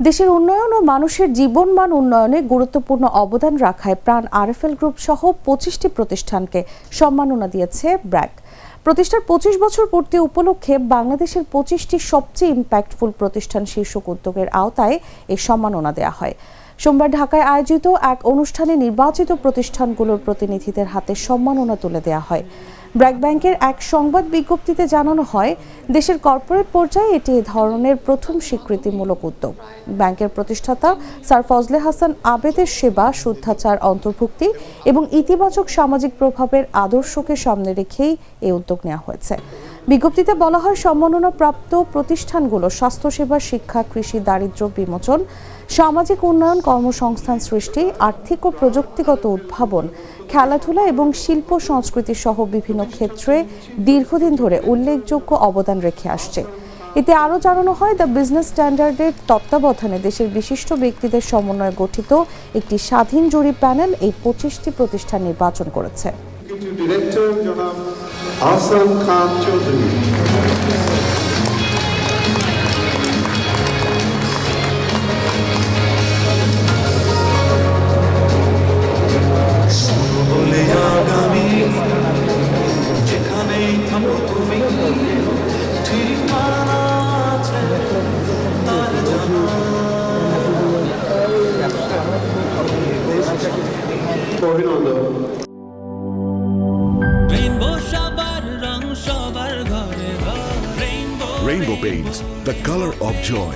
দেশের উন্নয়ন ও মানুষের জীবনমান উন্নয়নে গুরুত্বপূর্ণ অবদান রাখায় প্রাণ আরএফএল গ্রুপ সহ ২৫টি প্রতিষ্ঠানকে সম্মাননা দিয়েছে ব্র্যাক। প্রতিষ্ঠার ২৫ বছর পূর্তি উপলক্ষে বাংলাদেশের ২৫টি সবচেয়ে ইম্প্যাক্টফুল প্রতিষ্ঠান শীর্ষক উদ্যোগের আওতায় এই সম্মাননা দেওয়া হয়। সোমবার ঢাকায় আয়োজিত এক অনুষ্ঠানে নির্বাচিত প্রতিষ্ঠানগুলোর প্রতিনিধিদের হাতে সম্মাননা তুলে দেওয়া হয়। ব্র্যাক ব্যাংকের এক সংবাদ বিজ্ঞপ্তিতে জানানো হয়, দেশের কর্পোরেট পর্যায়ে এটি এ ধরনের প্রথম স্বীকৃতিমূলক উদ্যোগ। ব্যাংকের প্রতিষ্ঠাতা স্যার ফজলে হাসান আবেদের সেবা, শুদ্ধাচার, অন্তর্ভুক্তি এবং ইতিবাচক সামাজিক প্রভাবের আদর্শকে সামনে রেখেই এই উদ্যোগ নেওয়া হয়েছে। বিজ্ঞপ্তিতে বলা হয়, সম্মাননা প্রাপ্ত প্রতিষ্ঠানগুলো স্বাস্থ্যসেবা, শিক্ষা, কৃষি, দারিদ্র্য বিমোচন, সামাজিক উন্নয়ন, কর্মসংস্থান সৃষ্টি, আর্থিক ও প্রযুক্তিগত উদ্ভাবন, খেলাধুলা এবং শিল্প সংস্কৃতি সহ বিভিন্ন ক্ষেত্রে দীর্ঘদিন ধরে উল্লেখযোগ্য অবদান রেখে আসছে। এতে আরও জানানো হয়, দ্য বিজনেস স্ট্যান্ডার্ডের তত্ত্বাবধানে দেশের বিশিষ্ট ব্যক্তিদের সমন্বয়ে গঠিত একটি স্বাধীন জুরি প্যানেল এই ২৫টি প্রতিষ্ঠান নির্বাচন করেছে। Rainbow Paints, the color of joy.